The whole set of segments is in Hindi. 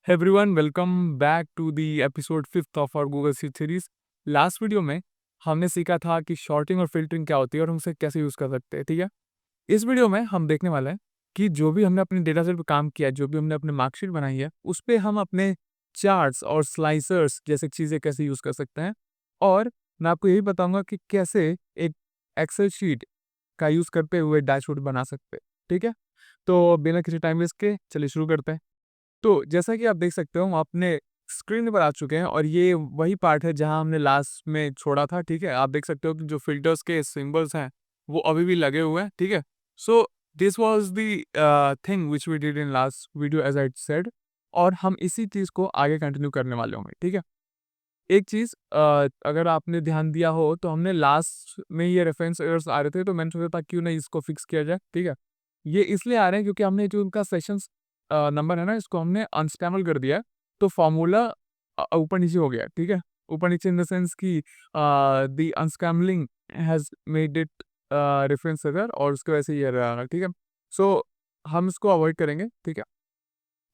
Everyone welcome back to the episode 5th of our Google sheet series. Last video में हमने सीखा था कि शॉर्टिंग और फिल्टरिंग क्या होती है और हम उसे कैसे यूज़ कर सकते हैं। ठीक है, इस वीडियो में हम देखने वाले हैं कि जो भी हमने अपने डेटा सेट पे काम किया है, जो भी हमने अपने मार्कशीट बनाई है, उस पे हम अपने चार्ट्स और स्लाइसर्स जैसी चीज़ें कैसे यूज़ कर सकते हैं। और मैं आपको यही बताऊंगा कि कैसे एक एक्सेल शीट का यूज़ करते हुए डैशबोर्ड बना सकते हैं। ठीक है, तो बिना किसी टाइम वेस्ट के चलिए शुरू करते हैं। तो जैसा कि आप देख सकते हो, हम अपने स्क्रीन पर आ चुके हैं और ये वही पार्ट है जहां हमने लास्ट में छोड़ा था। ठीक है, आप देख सकते हो कि जो फिल्टर्स के सिंबल्स हैं वो अभी भी लगे हुए हैं। ठीक है, so this was the thing which we did in last video as I said, और हम इसी चीज़ को आगे कंटिन्यू करने वाले होंगे। ठीक है, एक चीज़ अगर आपने ध्यान दिया हो तो हमने लास्ट में ये रेफरेंस एरर्स आ रहे थे, तो मैंने सोचा था क्यों नहीं इसको फिक्स किया जाए। ठीक है, ये इसलिए आ रहे हैं क्योंकि हमने जो उनका सेशंस नंबर है ना, इसको हमने अनस्टेबल कर दिया है। तो फॉर्मूला ऊपर नीचे हो गया है। ठीक है, ऊपर नीचे इन द सेंस कि the unscrambling has made it reference error, और उसकी वजह से ये एरर आ रहा है। ठीक है, सो हम इसको अवॉइड करेंगे। ठीक है,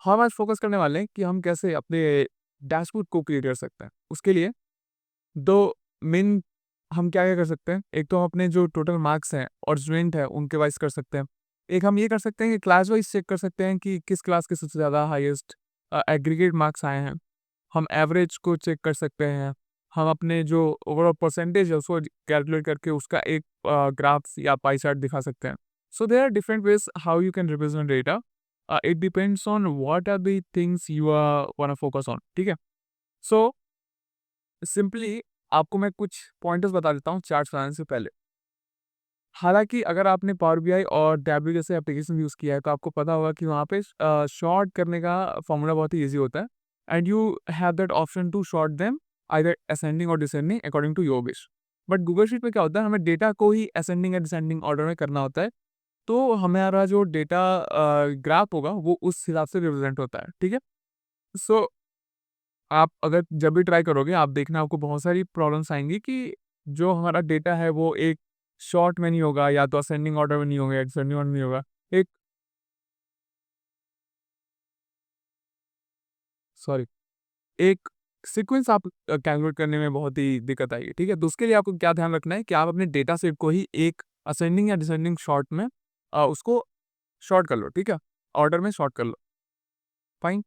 हम आज फोकस करने वाले हैं कि हम कैसे अपने डैशबोर्ड को क्रिएट कर सकते हैं। उसके लिए दो मेन हम क्या-क्या कर सकते हैं, एक तो हम अपने जो टोटल मार्क्स हैं और स्टूडेंट है उनके वाइज़ कर सकते हैं। एक हम ये कर सकते हैं कि क्लास वाइज़ चेक कर सकते हैं कि किस क्लास के सबसे ज़्यादा हाईएस्ट एग्रीगेट मार्क्स आए हैं। हम एवरेज को चेक कर सकते हैं। हम अपने जो ओवरऑल परसेंटेज है उसको कैलकुलेट करके उसका एक ग्राफ्स या पाई चार्ट दिखा सकते हैं। So there are different ways how you can represent data. It depends on what are the things you are wanna focus on. ठीक है? सो सिंपली आपको मैं कुछ पॉइंटर्स बता देता हूँ चार्ट्स बनाने से पहले। हालाँकि अगर आपने पावर बीआई और टैबलू जैसे एप्लीकेशन यूज़ किया है, तो आपको पता होगा कि वहाँ पे सॉर्ट करने का फ़ॉर्मूला बहुत ही ईज़ी होता है, and you have that option to sort them either ascending और descending according to your wish. But Google sheet में क्या होता है, हमें डेटा को ही असेंडिंग या डिसेंडिंग ऑर्डर में करना होता है, तो हमारा जो डेटा ग्राफ होगा वो उस हिसाब से रिप्रेज़ेंट होता है। ठीक है? सो आप अगर जब भी ट्राई करोगे, आप देखना आपको बहुत सारी प्रॉब्लम्स आएँगी कि जो हमारा डेटा है वो एक शॉर्ट में नहीं होगा, या तो असेंडिंग ऑर्डर में नहीं होगा, या डिसेंडिंग ऑर्डर में नहीं होगा। एक सॉरी एक सीक्वेंस आप कैलकुलेट करने में बहुत ही दिक्कत आएगी। ठीक है? तो उसके लिए आपको क्या ध्यान रखना है कि आप अपने डेटा सेट को ही एक असेंडिंग या डिसेंडिंग शॉर्ट में उसको शॉर्ट कर लो। ठीक है? ऑर्डर में शॉर्ट कर लो। फाइन?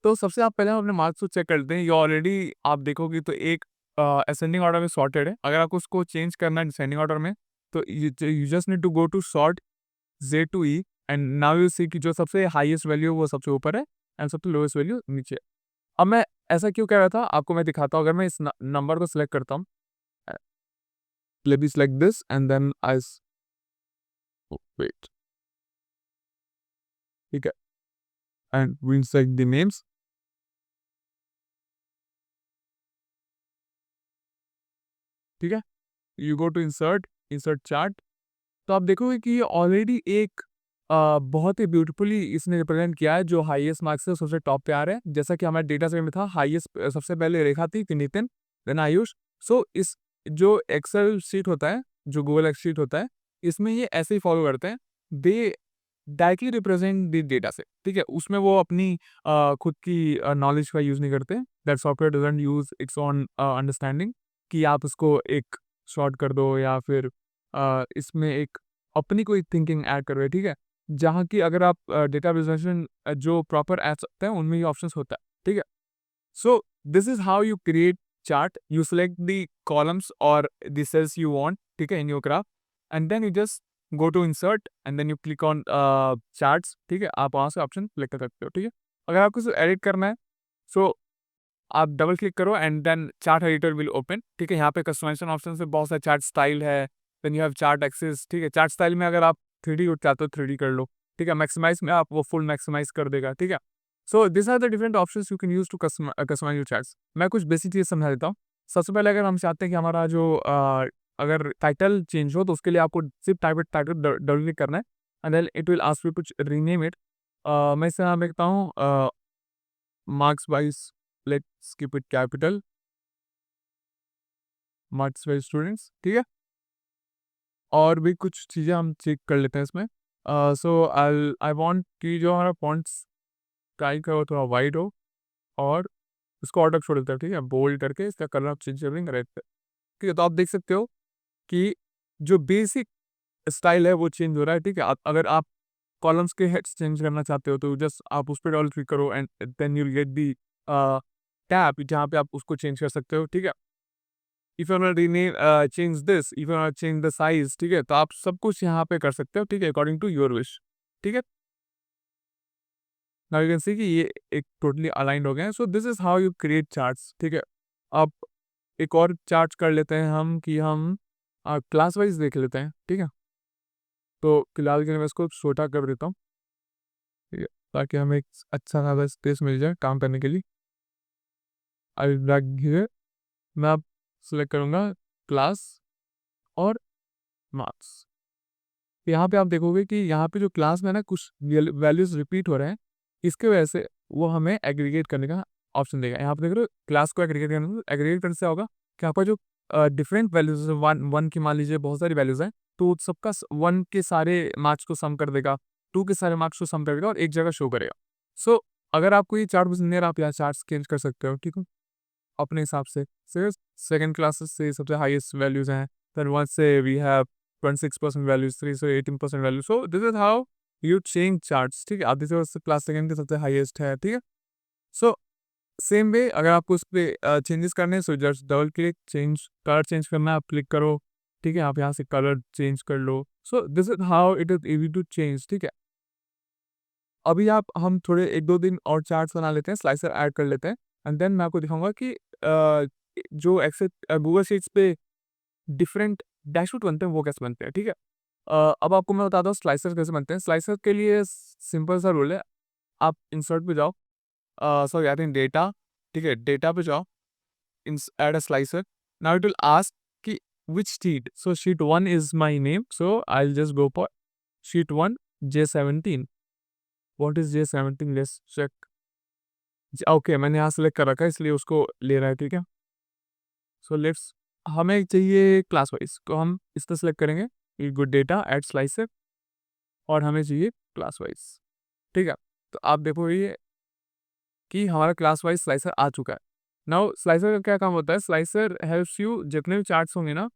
तो सबसे आप पहले हम अपने मार्क्स को चेक करते हैं। ये ऑलरेडी आप देखोगे तो एक असेंडिंग ऑर्डर में सॉर्टेड है। अगर आपको उसको चेंज करना है डिसेंडिंग ऑर्डर में, तो you just need to go to sort Z to E, and now you see कि जो सबसे हाईएस्ट वैल्यू है वो सबसे ऊपर है एंड सबसे लोएस्ट वैल्यू नीचे है। अब मैं ऐसा क्यों कह रहा था आपको मैं दिखाता हूँ। अगर मैं इस नंबर को सिलेक्ट करता हूँ, let me select this and then wait. ठीक है, and we select the names. ठीक है, you go to insert, insert chart. तो आप देखोगे कि ये ऑलरेडी एक बहुत ही ब्यूटीफुली इसने रिप्रेजेंट किया है। जो हाईएस्ट मार्क्स है सबसे टॉप पे आ रहे हैं, जैसा कि हमारे डेटा सेट में था। हाईएस्ट सबसे पहले रेखा थी, फिर नितिन, देन आयुष। सो इस जो एक्सेल शीट होता है, जो गूगल एक्स शीट होता है, इसमें ये ऐसे ही फॉलो करते हैं। दे directly represent the data set. ठीक है, उसमें वो अपनी खुद की नॉलेज का यूज़ नहीं करते। That software doesn't use its own understanding कि आप उसको एक शॉर्ट कर दो, या फिर इसमें एक अपनी कोई थिंकिंग ऐड कर रहे हैं। ठीक है, जहाँ की अगर आप डेटा विजुअलाइजेशन जो प्रॉपर ऐप्स होते हैं उनमें ये ऑप्शंस होता है। ठीक है, so this is how you create chart. You select the columns और द सेल्स यू वांट, ठीक है, in your graph, and then you just go to insert and then you click on charts. ठीक है, आप वहाँ से ऑप्शन सेलेक्ट कर सकते हो। ठीक है, अगर आपको इसे एडिट करना है, सो आप डबल क्लिक करो and then chart editor will open. ठीक है, यहाँ पे कस्टमाइजेशन ऑप्शन से बहुत सारे चार्ट स्टाइल है। Then you have chart axis. ठीक है, चार्ट स्टाइल में अगर आप 3D चाहते हो 3D कर लो। ठीक है, मैक्सिमाइज में आप वो फुल मैक्सिमाइज कर देगा। ठीक है, so this are the different options you can use to customize your charts. मैं कुछ बेसिक चीज़ समझा देता हूँ। सबसे पहले अगर हम चाहते हैं कि हमारा जो अगर टाइटल चेंज हो, तो उसके लिए आपको सिर्फ टाइटल डबल क्लिक करना है, and then it will ask you to rename it. मैं इसे नाम लिखता हूँ marks wise, let's keep it capital, marks wise students. ठीक है, और भी कुछ चीज़ें हम चेक कर लेते हैं इसमें। सो आई वांट कि जो हमारा फॉन्ट्स स्टाइल का हो थोड़ा वाइड हो, और इसको ऑर्डर छोड़ देते हैं, ठीक है, बोल्ड करके इसका कलर आप चेंज कर देंगे रेड पे, ठीक है। तो आप देख सकते हो कि जो बेसिक स्टाइल है वो चेंज हो रहा है, ठीक है। अगर आप कॉलम्स के हेड्स चेंज करना चाहते हो तो जस्ट आप उस पर डबल क्लिक करो and then you get the tab जहाँ पे आप उसको चेंज कर सकते हो, ठीक है। If you want rename change this, if you want change the size, ठीक है, तो आप सब कुछ यहाँ पे कर सकते हो, ठीक है, अकॉर्डिंग टू योर विश, ठीक है। नाउ यू कैन सी कि ये एक टोटली अलाइंड हो गए हैं। सो this is how you create charts, ठीक है। अब एक और चार्ट कर लेते हैं हम कि हम क्लास वाइज देख लेते हैं, ठीक है। तो फिलहाल के लिए मैं इसको छोटा कर देता हूँ, ठीक है, ताकि हमें एक अच्छा खासा स्पेस मिल जाए काम करने के लिए। आई ड्रैग हियर, मैं अब सिलेक्ट करूँगा क्लास और मार्क्स। यहाँ पे आप देखोगे कि यहाँ पे जो क्लास में ना कुछ वैल्यूज रिपीट हो रहे हैं, इसके वजह से वो हमें एग्रीगेट करने का ऑप्शन देगा। यहाँ पे देख रहे हो क्लास को एग्रीगेट करने, एग्रीगेट करने से होगा कि आपका जो डिफरेंट वैल्यूज वन वन की मान लीजिए बहुत सारी वैल्यूज हैं, तो सबका वन के सारे मार्क्स को सम कर देगा, टू के सारे मार्क्स को सम कर देगा और एक जगह शो करेगा। सो अगर आपको ये चार्ट पसंद नहीं है, आप यहाँ चार्ट चेंज कर सकते हो, ठीक है, अपने हिसाब से। सेकंड क्लासेस से सबसे हाईएस्ट वैल्यूज हैं, फिर वन से वी हैव 26% वैल्यूज, 3 से 18% value. So this is how you change charts, ठीक है। आप देखिए क्लास सेकंड के सबसे हाईएस्ट है, ठीक है। सो सेम वे अगर आपको उस पर चेंजेस करने हैं, so just double click, change colour change करना है, आप क्लिक करो, ठीक है, आप यहाँ से कलर चेंज कर लो। So this is how it is easy to change, ठीक है। अभी आप हम थोड़े 1-2 दिन और चार्ट्स बना लेते हैं, स्लाइसर ऐड कर लेते हैं एंड देन मैं आपको दिखाऊंगा कि जो एक्सेल गूगल शीट्स पे डिफरेंट डैशबोर्ड बनते हैं वो कैसे बनते हैं, ठीक है। अब आपको मैं बताता हूँ स्लाइसर कैसे बनते हैं। स्लाइसर के लिए सिंपल सा रूल है, आप इंसर्ट पे जाओ, सॉरी आई थिंक डेटा, ठीक है, डेटा पे जाओ, add a slicer. Now it will ask कि which sheet, so sheet 1 is my name, so I will just go for sheet 1 J17। What is J17, let's check. Okay, मैंने यहाँ सेलेक्ट कर रखा है इसलिए उसको ले रहा है, ठीक है। सो लेट्स, हमें चाहिए क्लास वाइज, तो हम इसका सेलेक्ट करेंगे, ये गुड डेटा एड स्लाइसर, और हमें चाहिए क्लास वाइज, ठीक है। तो आप देखो ये कि हमारा क्लास वाइज स्लाइसर आ चुका है। नाउ स्लाइसर का क्या काम होता है, स्लाइसर हेल्प्स यू, जितने भी चार्ट्स होंगे ना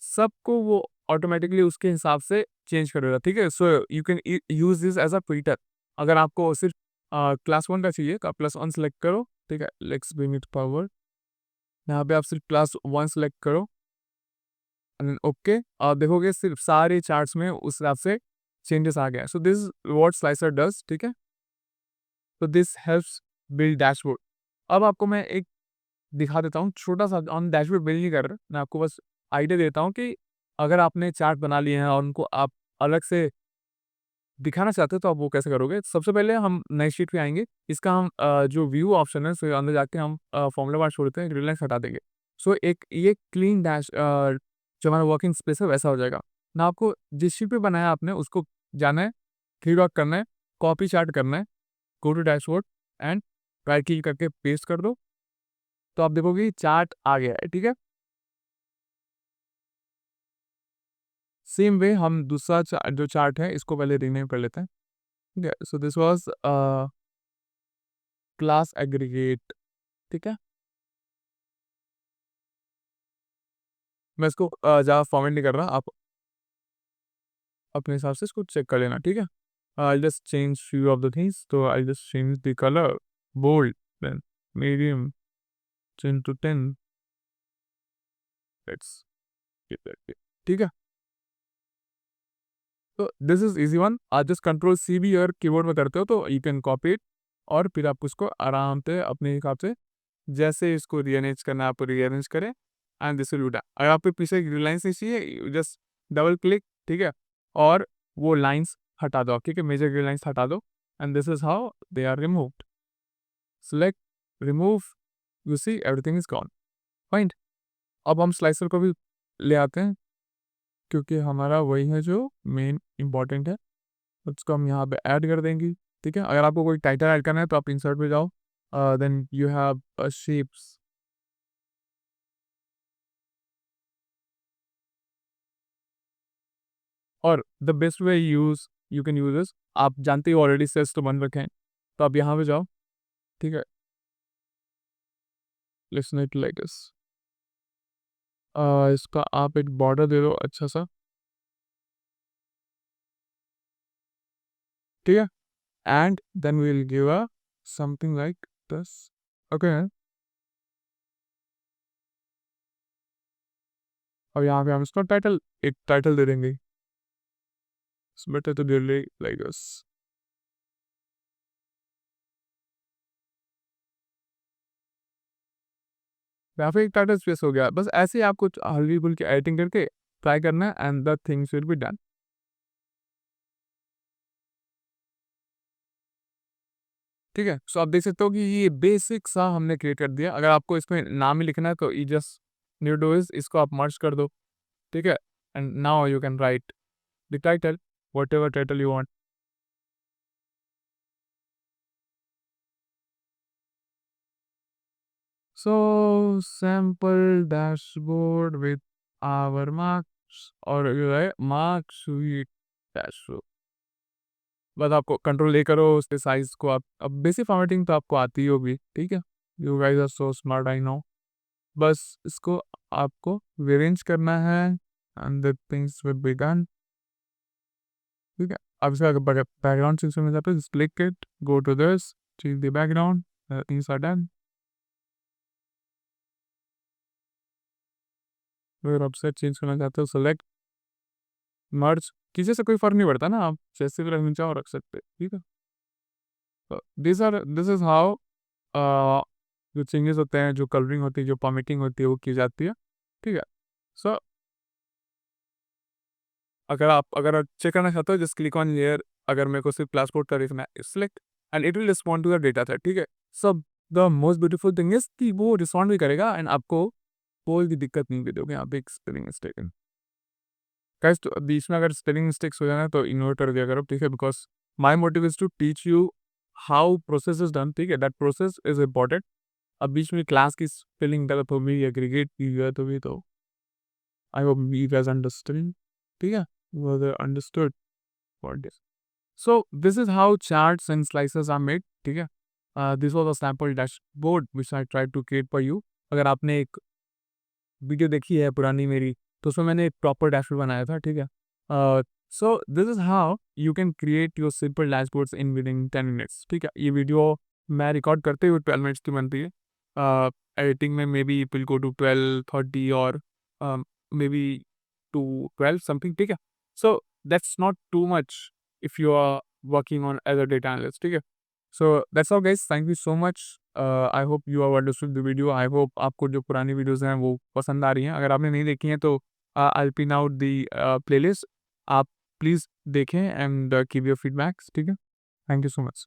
सबको वो ऑटोमेटिकली उसके हिसाब से चेंज कर देगा, ठीक है। So you can use this as a filter. अगर आपको सिर्फ क्लास 1 का चाहिए तो आप +1 सेलेक्ट करो, ठीक है, लेट्स ब्रिंग इट फॉरवर्ड। यहाँ पे आप सिर्फ +1 सेलेक्ट करो एंड ओके, आप देखोगे सिर्फ सारे चार्ट्स में उस हिसाब से चेंजेस आ गए। So this what slicer does, ठीक है। तो दिस हेल्प्स बिल्ड डैशबोर्ड। अब आपको मैं एक दिखा देता हूँ छोटा सा, हम डैशबोर्ड बिल्ड नहीं कर रहे, मैं आपको बस आइडिया देता हूँ कि अगर आपने चार्ट बना लिए हैं और उनको आप अलग से दिखाना चाहते हो तो आप वो कैसे करोगे। सबसे पहले हम नई शीट पे आएंगे, इसका हम जो व्यू ऑप्शन है उसके अंदर जाके हम फॉर्मूला बार छोड़ते हैं, ग्रिड लाइन्स हटा देंगे। सो एक ये क्लीन डैश जो हमारा वर्किंग स्पेस है वैसा हो जाएगा ना। आपको जिस शीट पे बनाया आपने उसको जाना है, थ्री डॉट करना है, कॉपी चार्ट करना है, go to dashboard and right click करके पेस्ट कर दो, तो आप देखोगे चार्ट आ गया है, ठीक है। सेम वे हम दूसरा जो चार्ट है इसको पहले रीनेम कर लेते हैं, ठीक है। So this was class aggregate, ठीक है। मैं इसको ज़्यादा फॉर्मेट नहीं कर रहा, आप अपने हिसाब से इसको चेक कर लेना, ठीक है। I just change few of the things, तो I just change the colour, bold, then medium, 10 to 10, let's get that, ठीक है। तो दिस इज इजी वन, आप जस्ट कंट्रोल सी भी अगर कीबोर्ड में करते हो तो यू कैन कॉपी इट, और फिर आप उसको आराम से अपने हिसाब से जैसे इसको रीअरेंज करना है आप रीअरेंज करें and this will be done. अगर आपको पीछे लाइन्स नहीं चाहिए जस्ट डबल क्लिक, ठीक है, और वो लाइन्स हटा दो, ठीक है, मेजर लाइन्स हटा दो and this is how they are removed. Select, remove, you see everything is gone, fine. अब हम स्लाइसर को भी ले आते हैं क्योंकि हमारा वही है जो मेन इंपॉर्टेंट है, उसको हम यहाँ पे ऐड कर देंगे, ठीक है। अगर आपको कोई टाइटल ऐड करना है तो आप इंसर्ट पे जाओ, देन यू हैव शेप्स, और the best way use you can use this, आप जानते हो ऑलरेडी सेल्स तो बन रखे हैं, तो आप यहाँ पे जाओ, ठीक है, लिसन इट लाइक दिस। इसका आप एक बॉर्डर दे दो अच्छा सा, ठीक है, and then we will give a something like this. Okay, और यहाँ पे हम इसका टाइटल, एक टाइटल दे देंगे, better to daily like this. यहाँ पे एक टाइटल स्पेस हो गया, बस ऐसे ही आप कुछ हल्की फुल्की एडिटिंग करके ट्राई करना है and the things will be done. ठीक है, सो आप देख सकते हो कि ये बेसिक सा हमने क्रिएट कर दिया। अगर आपको इसमें नाम ही लिखना है तो ई जस्ट नीड डू इज इसको आप मर्ज कर दो, ठीक है, and now you can write the title, whatever title you want. So sample dashboard with our marks और जो है मार्क्स शीट डैशबोर्ड। बस आपको कंट्रोल ए करो, उसके साइज को आप, अब बेसिक फॉर्मेटिंग तो आपको आती ही होगी, ठीक है, you guys are so smart I know. बस इसको आपको रीअरेंज करना है and the things will be done, ठीक है। अब इसका बैकग्राउंड सेक्शन में जाते हैं, just click it, go to this, change the background, things are done. अगर आप सेट चेंज करना चाहते हो सेलेक्ट मर्ज, किसी से कोई फर्क नहीं पड़ता ना, आप जैसे भी रखना चाहो रख सकते हैं, ठीक है। दिस इज हाउ जो चेंजेस होते हैं, जो कलरिंग होती है, जो फॉर्मेटिंग होती है वो की जाती है, ठीक है। सो अगर आप चेक करना चाहते हो जस्ट क्लिक ऑन लेयर, अगर मेरे को सिर्फ क्लासपोर्ट का देखना है select and it will respond to the data set, ठीक है। So the most beautiful thing is कि वो रिस्पॉन्ड भी करेगा एंड आपको कोई भी दिक्कत नहीं भी दोगे। यहाँ पे एक स्पेलिंग मिस्टेक है गाइस, तो बीच में अगर स्पेलिंग मिस्टेक्स हो जाना तो इग्नोर कर दिया करो, ठीक है, because my motive is to teach you how process is done, ठीक है, दैट प्रोसेस इज इम्पॉर्टेंट। अब बीच में क्लास की स्पेलिंग गलत हो गई, एग्रीगेट की गलत हो गई, तो I hope you guys understand, ठीक है, वो understood what this. So this is how charts and slices are made, ठीक है। This was a sample dashboard which I tried to create for you। अगर आपने एक वीडियो देखी है पुरानी मेरी, तो उसमें मैंने एक प्रॉपर डैशबोर्ड बनाया था, ठीक है। So this is how you can create your simple dashboards in with in 10 minutes, ठीक है। ये वीडियो मैं रिकॉर्ड करते हुए 12 मिनट्स की बनती है, एडिटिंग में maybe it will go to 12:30 और मे बी टू 12 समथिंग, ठीक है। So that's not too much if you are working on as a data analyst, ठीक है। So that's all guys, thank you so much. I hope you have understood the video. I hope आपको जो पुरानी वीडियोस हैं वो पसंद आ रही हैं। अगर आपने नहीं देखी हैं तो आई पिन आउट द प्लेलिस्ट, आप प्लीज़ देखें एंड गिव योर फीडबैक्स, ठीक है। Thank you so much.